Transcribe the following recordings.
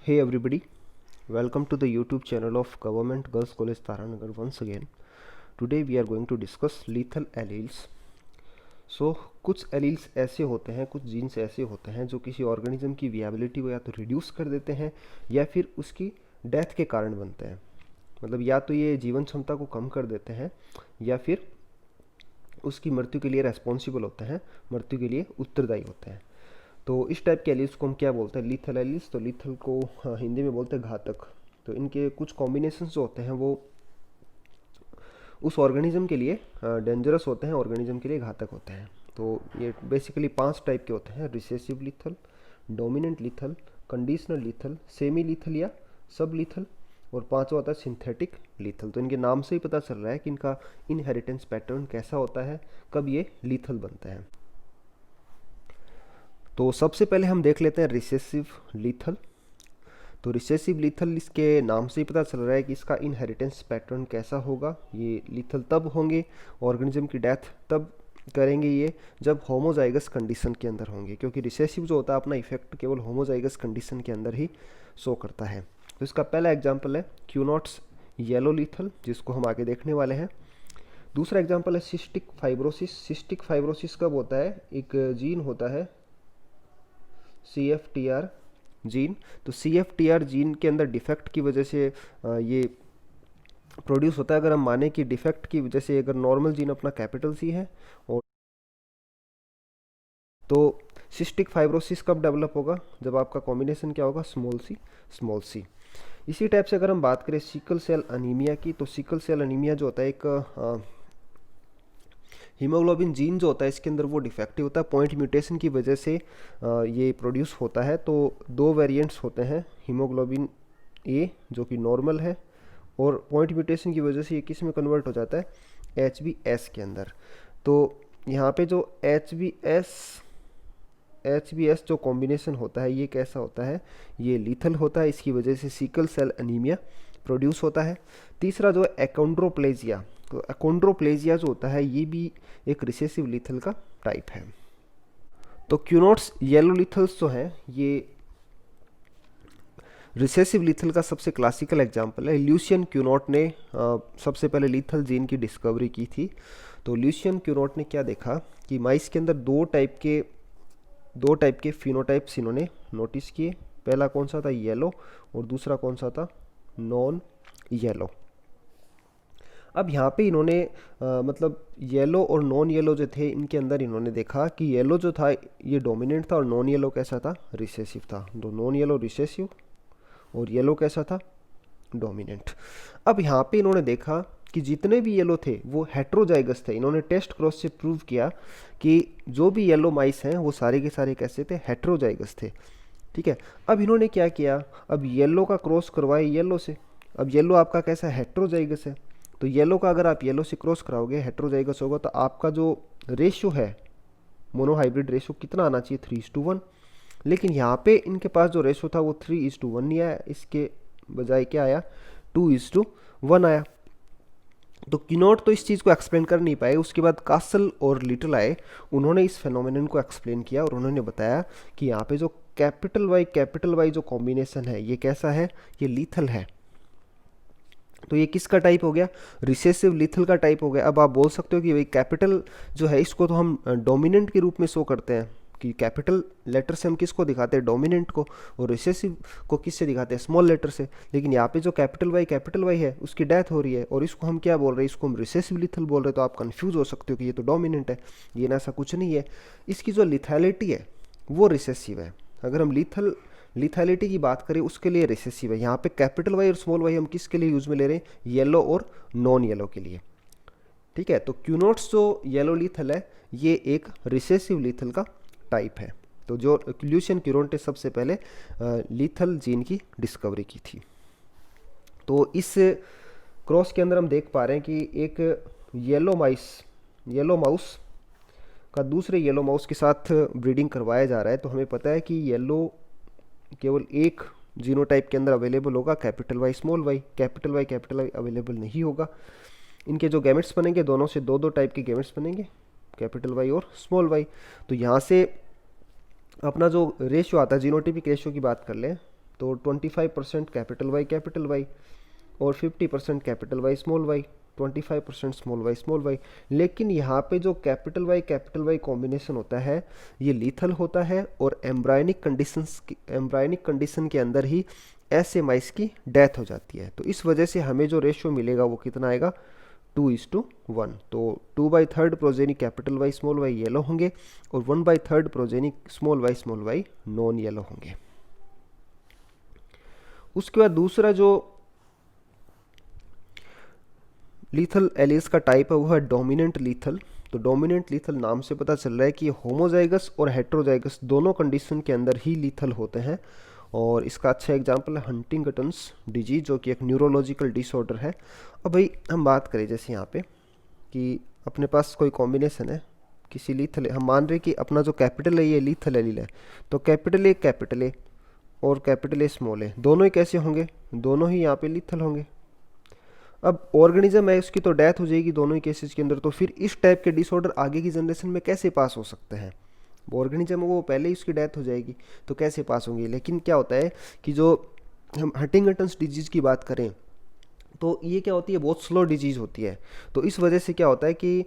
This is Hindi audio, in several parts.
Hey everybody, welcome to the YouTube channel of Government Girls College Taranagar once again. Today we are going to discuss lethal alleles. So कुछ एलील्स ऐसे होते हैं, कुछ जीन्स ऐसे होते हैं जो किसी ऑर्गेनिज्म की विएबिलिटी को या तो रिड्यूस कर देते हैं या फिर उसकी डेथ के कारण बनते हैं। मतलब या तो ये जीवन क्षमता को कम कर देते हैं या फिर उसकी मृत्यु के लिए रेस्पॉन्सिबल होते हैं, मृत्यु के लिए उत्तरदायी होते हैं। तो इस टाइप के एलिल्स को हम क्या बोलते हैं? Lethal alleles. तो लीथल को हिंदी में बोलते हैं घातक। तो इनके कुछ कॉम्बिनेशंस जो होते हैं वो उस ऑर्गेनिज्म के लिए डेंजरस होते हैं, ऑर्गेनिज्म के लिए घातक होते हैं। तो ये बेसिकली 5 टाइप के होते हैं: recessive lethal, dominant lethal, conditional lethal, semi lethal या सब लीथल, और पांचवा होता है सिंथेटिक लीथल। तो इनके नाम से ही पता चल रहा है कि इनका इनहेरिटेंस पैटर्न कैसा होता है, कब ये लीथल बनते हैं। तो सबसे पहले हम देख लेते हैं रिसेसिव लीथल। तो रिसेसिव लीथल इसके नाम से ही पता चल रहा है कि इसका इनहेरिटेंस पैटर्न कैसा होगा। ये लीथल तब होंगे, ऑर्गेनिज्म की डेथ तब करेंगे ये जब होमोजाइगस कंडीशन के अंदर होंगे, क्योंकि रिसेसिव जो होता है अपना इफेक्ट केवल होमोजाइगस कंडीशन के अंदर ही शो करता है। तो इसका पहला एग्जाम्पल है क्यूनॉट्स येलो लीथल, जिसको हम आगे देखने वाले हैं। दूसरा एग्जाम्पल है सिस्टिक फाइब्रोसिस। सिस्टिक फाइब्रोसिस कब होता है? एक जीन होता है CFTR जीन। तो CFTR जीन के अंदर डिफेक्ट की वजह से ये प्रोड्यूस होता है। अगर हम माने कि डिफेक्ट की वजह से अगर नॉर्मल जीन अपना कैपिटल C है, और तो सिस्टिक फाइब्रोसिस कब डेवलप होगा? जब आपका कॉम्बिनेशन क्या होगा? Small C. इसी टाइप से अगर हम बात करें सिकल सेल अनीमिया की, तो सिकल सेल अनीमिया जो होता है एक हीमोग्लोबिन जीन जो होता है इसके अंदर वो डिफेक्टिव होता है, पॉइंट म्यूटेशन की वजह से ये प्रोड्यूस होता है। तो 2 वेरिएंट्स होते हैं, हीमोग्लोबिन A जो कि नॉर्मल है, और पॉइंट म्यूटेशन की वजह से ये किस में कन्वर्ट हो जाता है? HbS के अंदर। तो यहाँ पे जो HbS जो कॉम्बिनेशन होता है ये कैसा होता है? ये लीथल होता है। इसकी वजह से सिकल सेल अनीमिया प्रोड्यूस होता है। तीसरा जो है एकोंड्रोप्लेजिया। तो एकोंड्रोप्लेजिया जो होता है ये भी एक रिसेसिव लीथल का टाइप है। तो क्यूनॉट्स येलो लीथल्स जो हैं ये रिसेसिव लीथल का सबसे क्लासिकल एग्जांपल है। ल्यूसियन क्यूनॉट ने सबसे पहले लीथल जीन की डिस्कवरी की थी। तो ल्यूसियन क्यूनॉट ने क्या देखा कि माइस के अंदर दो टाइप के फिनोटाइप्स इन्होंने नोटिस किए। पहला कौन सा था? येलो, और दूसरा कौन सा था? Non yellow. अब यहाँ पे इन्होंने मतलब येलो और नॉन येलो जो थे इनके अंदर इन्होंने देखा कि येलो जो था ये डोमिनेंट था और नॉन येलो कैसा था? रिसेसिव था। तो नॉन येलो रिसेसिव और येलो कैसा था? डोमिनेंट। अब यहाँ पे इन्होंने देखा कि जितने भी येलो थे वो हेट्रोजाइगस थे। इन्होंने टेस्ट क्रॉस से प्रूव किया कि जो भी येलो माइस हैं वो सारे के सारे कैसे थे? हेट्रोजाइगस थे। ठीक है। अब इन्होंने क्या किया? अब येलो का क्रॉस करवाए येलो से। अब येलो आपका कैसा? हेट्रोजाइगस है। तो येलो का अगर आप येलो से क्रॉस कराओगे, हेट्रोजाइगस होगा, तो आपका जो रेशियो है मोनोहाइब्रिड रेशियो कितना आना चाहिए? 3:1। लेकिन यहाँ पे इनके पास जो रेशियो था वो 3:1 नहीं आया, इसके बजाय क्या आया? 2:1 आया। तो क्यूनॉट तो इस चीज़ को एक्सप्लेन कर नहीं पाए। उसके बाद कासल और लिटल आए, उन्होंने इस फेनोमेनन को एक्सप्लेन किया और उन्होंने बताया कि यहाँ पे जो कैपिटल वाई जो कॉम्बिनेशन है ये कैसा है? ये लीथल है। तो ये किसका टाइप हो गया? रिसेसिव लीथल का टाइप हो गया। अब आप बोल सकते हो कि भाई कैपिटल जो है इसको तो हम डोमिनेंट के रूप में शो करते हैं, कि कैपिटल लेटर से हम किसको दिखाते हैं? डोमिनेंट को। और रिसेसिव को किससे दिखाते हैं? स्मॉल लेटर से। लेकिन यहाँ पे जो कैपिटल वाई है उसकी डेथ हो रही है, और इसको हम क्या बोल रहे हैं? इसको हम रिसेसिव लीथल बोल रहे हैं। तो आप कंफ्यूज हो सकते हो कि ये तो डोमिनेंट है। ये ना, ऐसा कुछ नहीं है। इसकी जो लिथैलिटी है वो रिसेसिव है। अगर हम लिथैलिटी की बात करें उसके लिए रिसेसिव है। यहाँ पे कैपिटल वाई और स्मॉल वाई हम किसके लिए यूज में ले रहे हैं? येलो और नॉन येलो के लिए। ठीक है। तो क्यूनॉट्स जो येलो लीथल है ये एक रिसेसिव लीथल का टाइप है। तो जो ल्यूसियन क्यूनॉट ने सबसे पहले लीथल जीन की डिस्कवरी की थी। तो इस क्रॉस के अंदर हम देख पा रहे हैं कि एक येलो माउस का दूसरे येलो माउस के साथ ब्रीडिंग करवाया जा रहा है। तो हमें पता है कि येलो केवल एक जीनोटाइप के अंदर अवेलेबल होगा, कैपिटल वाई अवेलेबल नहीं होगा। इनके जो गैमेट्स बनेंगे दोनों से दो टाइप के गैमेट्स बनेंगे, कैपिटल वाई और स्मॉल वाई। तो यहाँ से अपना जो रेशियो आता है, जीनोटाइपिक रेशियो की बात कर लें, तो 25% कैपिटल वाई और 50% कैपिटल वाई, 25% स्मॉल वाई। लेकिन यहाँ पे जो कैपिटल वाई कॉम्बिनेशन होता है ये लीथल होता है, और एम्ब्रायनिक कंडीशन के अंदर ही ऐसे माइस की डेथ हो जाती है। तो इस वजह से हमें जो रेशियो मिलेगा वो कितना आएगा, 2:1। तो 2/3 progeny capital Y small Y yellow होंगे, और 1/3 progeny small Y non yellow होंगे। उसके बाद दूसरा जो लीथल एलील्स का टाइप है वो है डोमिनेंट लीथल। तो डोमिनेंट लीथल नाम से पता चल रहा है कि ये होमोजाइगस और हेट्रोजाइगस दोनों कंडीशन के अंदर ही लीथल होते हैं। और इसका अच्छा एग्जांपल है हंटिंगटन्स डिजीज, जो कि एक न्यूरोलॉजिकल डिसऑर्डर है। अब भाई हम बात करें जैसे यहाँ पे कि अपने पास कोई कॉम्बिनेशन है किसी लीथल, हम मान रहे कि अपना जो कैपिटल है ये लीथल एलील है, तो कैपिटल ए और कैपिटल ए स्मॉल ए दोनों ही कैसे होंगे, दोनों ही यहाँ पे लीथल होंगे। अब ऑर्गेनिज्म है उसकी तो डेथ हो जाएगी दोनों ही केसेस के अंदर, तो फिर इस टाइप के डिसऑर्डर आगे की जनरेशन में कैसे पास हो सकते हैं। ऑर्गेनिज्म वो पहले ही उसकी डेथ हो जाएगी तो कैसे पास होंगी। लेकिन क्या होता है कि जो हम हंटिंगटन्स डिजीज़ की बात करें तो ये क्या होती है, बहुत स्लो डिजीज़ होती है। तो इस वजह से क्या होता है कि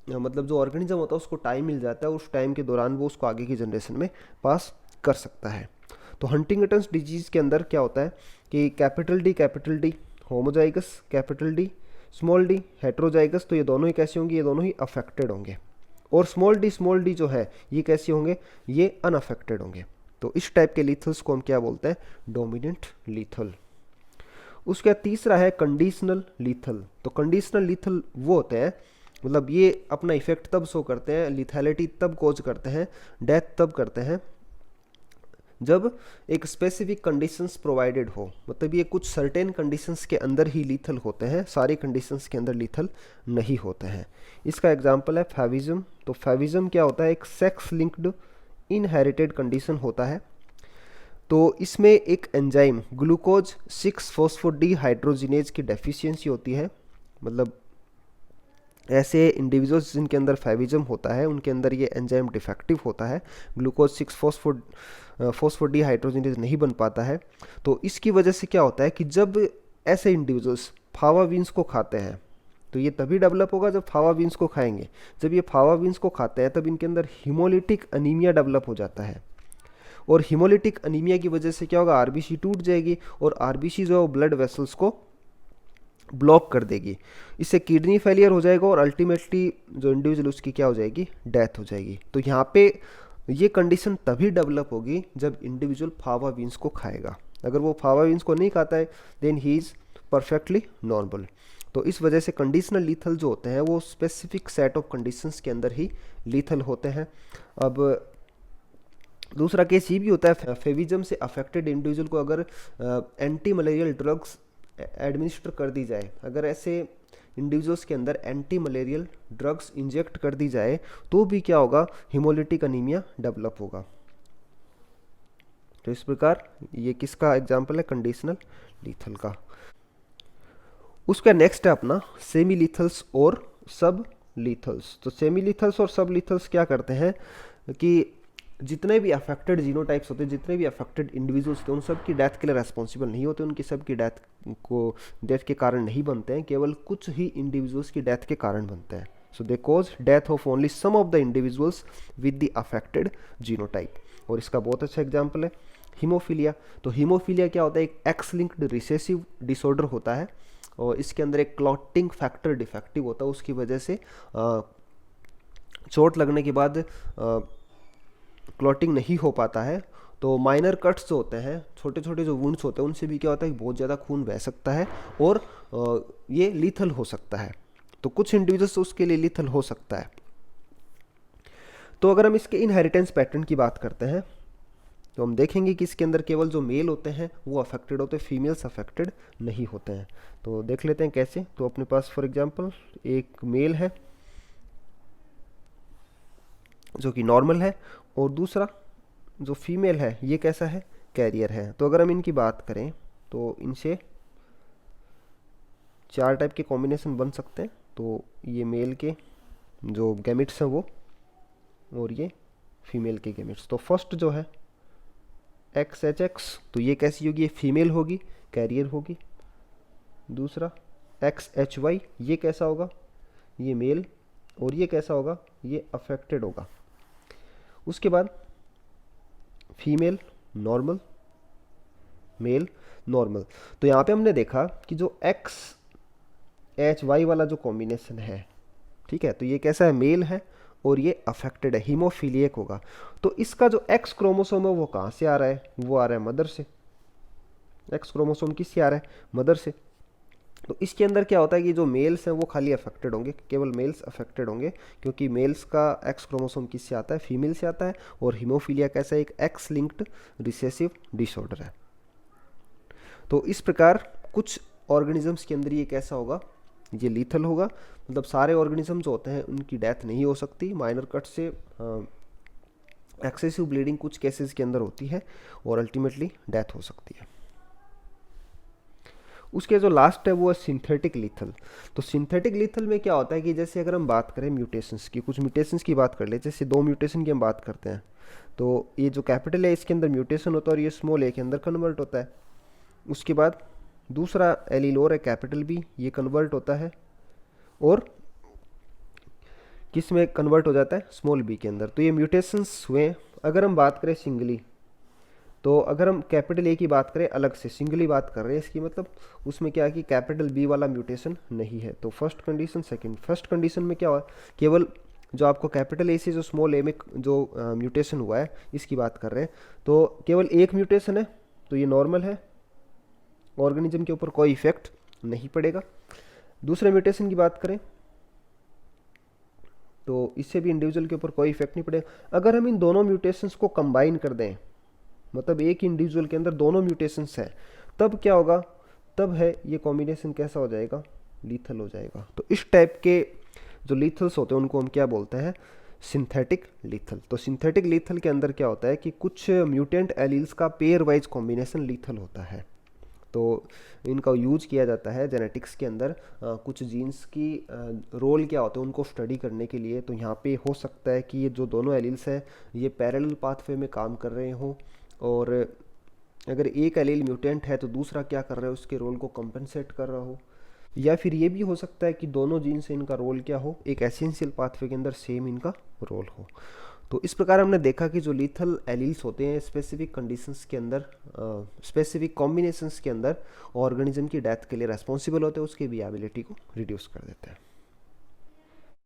मतलब जो ऑर्गेनिज्म होता है उसको टाइम मिल जाता है, उस टाइम के दौरान वो उसको आगे की जनरेशन में पास कर सकता है। तो हंटिंगटन्स डिजीज़ के अंदर क्या होता है कि capital D homozygous, capital D small D heterozygous, तो ये दोनों ही कैसे होंगे, ये दोनों ही अफेक्टेड होंगे। और स्मॉल डी जो है ये कैसे होंगे, ये अनअफेक्टेड होंगे। तो इस टाइप के लीथल्स को हम क्या बोलते हैं, डोमिनेंट लीथल। उसका तीसरा है कंडीशनल लीथल। तो कंडीशनल लीथल वो होते हैं, मतलब ये अपना इफेक्ट तब शो करते हैं, लिथैलिटी तब कोज करते हैं, डेथ तब करते हैं जब एक स्पेसिफिक कंडीशंस प्रोवाइडेड हो। मतलब ये कुछ सर्टेन कंडीशंस के अंदर ही लीथल होते हैं, सारी कंडीशंस के अंदर लीथल नहीं होते हैं। इसका एग्जांपल है फैविज्म। तो फैविज्म क्या होता है, एक सेक्स लिंक्ड इनहेरिटेड कंडीशन होता है। तो इसमें एक एंजाइम ग्लूकोज 6-फॉस्फोडीहाइड्रोजिनेज की डेफिशिएंसी होती है। मतलब ऐसे इंडिविजुअल्स जिनके अंदर फैविज्म होता है उनके अंदर ये एंजाइम डिफेक्टिव होता है, ग्लूकोज 6-फॉस्फोडीहाइड्रोजिनेज नहीं बन पाता है। तो इसकी वजह से क्या होता है कि जब ऐसे इंडिविजुअल्स फावा बीन्स को खाते हैं, तो ये तभी डेवलप होगा जब फावा बीन्स को खाएंगे। जब ये फावा बीन्स को खाते हैं तब इनके अंदर हीमोलिटिक अनीमिया डेवलप हो जाता है, और हीमोलिटिक अनीमिया की वजह से क्या होगा, आरबीसी टूट जाएगी, और आरबीसी जो है ब्लड वेसल्स को ब्लॉक कर देगी। इससे किडनी फेलियर हो जाएगा, और अल्टीमेटली जो इंडिविजुअल उसकी क्या हो जाएगी, डेथ हो जाएगी। तो यहाँ पे ये कंडीशन तभी डेवलप होगी जब इंडिविजुअल फावा बीन्स को खाएगा। अगर वो फावा बीन्स को नहीं खाता है then he is perfectly normal. तो इस वजह से कंडीशनल लीथल जो होते हैं वो स्पेसिफिक सेट ऑफ कंडीशंस के अंदर ही लीथल होते हैं। अब दूसरा केस ये भी होता है, फेविज्म से अफेक्टेड इंडिविजुअल को अगर एंटी मलेरियल ड्रग्स एडमिनिस्टर कर दी जाए, अगर ऐसे इंडिविजुअल्स के अंदर एंटी मलेरियल ड्रग्स इंजेक्ट कर दी जाए तो भी क्या होगा, हिमोलिटिक अनीमिया डेवलप होगा। तो इस प्रकार ये किसका एग्जाम्पल है, कंडीशनल लीथल का। उसका नेक्स्ट है अपना सेमी लीथल्स और सब लीथल्स। तो सेमी लीथल्स और सब लीथल्स क्या करते हैं कि जितने भी अफेक्टेड जीनोटाइप्स होते हैं, जितने भी अफेक्टेड इंडिविजुअल्स होते हैं, उन सब की डेथ के लिए रेस्पॉन्सिबल नहीं होते, उनकी सब की डेथ के कारण नहीं बनते हैं, केवल कुछ ही इंडिविजुअल्स की डेथ के कारण बनते हैं। So they cause death of only some of the individuals with the affected genotype. और इसका बहुत अच्छा एग्जाम्पल है हीमोफीलिया। तो हीमोफीलिया क्या होता है, एक एक्स लिंक्ड रिसेसिव डिसऑर्डर होता है, और इसके अंदर एक क्लॉटिंग फैक्टर डिफेक्टिव होता है। उसकी वजह से चोट लगने के बाद क्लॉटिंग नहीं हो पाता है। तो माइनर कट्स जो होते हैं, छोटे छोटे जो वुंड्स होते हैं, उनसे भी क्या होता है कि बहुत ज़्यादा खून बह सकता है, और ये लीथल हो सकता है। तो कुछ इंडिविजुअल्स उसके लिए लीथल हो सकता है। तो अगर हम इसके इनहेरिटेंस पैटर्न की बात करते हैं तो हम देखेंगे कि इसके अंदर केवल जो मेल होते हैं वो अफेक्टेड होते हैं, फीमेल्स अफेक्टेड नहीं होते हैं। तो देख लेते हैं कैसे। तो अपने पास फॉर एग्जांपल एक मेल है जो कि नॉर्मल है, और दूसरा जो फीमेल है ये कैसा है, कैरियर है। तो अगर हम इनकी बात करें तो इनसे 4 टाइप के कॉम्बिनेशन बन सकते हैं। तो ये मेल के जो गैमेट्स हैं वो, और ये फीमेल के गैमेट्स। तो फर्स्ट जो है XHX, तो ये कैसी होगी, ये फीमेल होगी, कैरियर होगी। दूसरा XHY, ये कैसा होगा, ये मेल, और ये कैसा होगा, ये अफेक्टेड होगा। उसके बाद फीमेल नॉर्मल, मेल नॉर्मल। तो यहाँ पे हमने देखा कि जो XHY वाला जो कॉम्बिनेशन है, ठीक है, तो ये कैसा है, मेल है और ये अफेक्टेड है, हीमोफीलियक होगा। तो इसका जो एक्स क्रोमोसोम है वो कहाँ से आ रहा है, वो आ रहा है मदर से। एक्स क्रोमोसोम किससे आ रहा है, मदर से। तो इसके अंदर क्या होता है कि जो मेल्स हैं वो खाली अफेक्टेड होंगे, केवल मेल्स अफेक्टेड होंगे, क्योंकि मेल्स का एक्स क्रोमोसोम किससे आता है, फीमेल से आता है। और हीमोफीलिया कैसा एक एक्स लिंक्ड रिसेसिव डिसऑर्डर है। तो इस प्रकार कुछ ऑर्गेनिजम्स के अंदर ये कैसा होगा, ये लीथल होगा। मतलब सारे ऑर्गेनिज्म जो होते हैं उनकी डेथ नहीं हो सकती, माइनर कट से एक्सेसिव ब्लीडिंग कुछ केसेस के अंदर होती है और अल्टीमेटली डेथ हो सकती है। उसके जो लास्ट है वो है सिंथेटिक लीथल। तो सिंथेटिक लीथल में क्या होता है कि जैसे अगर हम बात करें म्यूटेशंस की, कुछ म्यूटेशंस की बात कर ले, जैसे 2 म्यूटेशन की हम बात करते हैं, तो ये जो कैपिटल है इसके अंदर म्यूटेशन होता है और ये स्मॉल ए के अंदर कन्वर्ट होता है। उसके बाद दूसरा एलील और है कैपिटल बी, ये कन्वर्ट होता है और किस में कन्वर्ट हो जाता है, स्मॉल बी के अंदर। तो ये म्यूटेशंस हुए। अगर हम बात करें सिंगली, तो अगर हम कैपिटल ए की बात करें अलग से, सिंगली बात कर रहे हैं इसकी, मतलब उसमें क्या है कि कैपिटल बी वाला म्यूटेशन नहीं है। तो first condition, second, first condition में क्या हुआ, केवल जो आपको कैपिटल ए से जो स्मॉल ए में जो म्यूटेशन हुआ है इसकी बात कर रहे हैं, तो केवल एक म्यूटेशन है, तो ये नॉर्मल है, ऑर्गेनिज्म के ऊपर कोई इफेक्ट नहीं पड़ेगा। दूसरे म्यूटेशन की बात करें तो इससे भी इंडिविजुअल के ऊपर कोई इफेक्ट नहीं पड़ेगा। अगर हम इन दोनों म्यूटेशंस को कंबाइन कर दें, मतलब एक इंडिविजुअल के अंदर दोनों म्यूटेशंस हैं, तब क्या होगा, तब है ये कॉम्बिनेशन कैसा हो जाएगा, लीथल हो जाएगा। तो इस टाइप के जो लीथल्स होते हैं उनको हम क्या बोलते हैं, सिंथेटिक लीथल। तो सिंथेटिक लीथल के अंदर क्या होता है कि कुछ म्यूटेंट एलील्स का पेयर वाइज कॉम्बिनेशन लीथल होता है। तो इनका यूज किया जाता है जेनेटिक्स के अंदर कुछ जीन्स की रोल क्या होते हैं उनको स्टडी करने के लिए। तो यहाँ पे हो सकता है कि ये जो दोनों एलील्स हैं ये पैरेलल पाथवे में काम कर रहे हों, और अगर एक एलील म्यूटेंट है तो दूसरा क्या कर रहा है, उसके रोल को कंपनसेट कर रहा हो। या फिर ये भी हो सकता है कि दोनों जीन से इनका रोल क्या हो, एक एसेंशियल पाथवे के अंदर सेम इनका रोल हो। तो इस प्रकार हमने देखा कि जो लीथल एलील्स होते हैं स्पेसिफिक कंडीशंस के अंदर, स्पेसिफिक कॉम्बिनेशंस के अंदर ऑर्गेनिज्म की डेथ के लिए रेस्पॉन्सिबल होते हैं, उसकी विएबिलिटी को रिड्यूस कर देते हैं।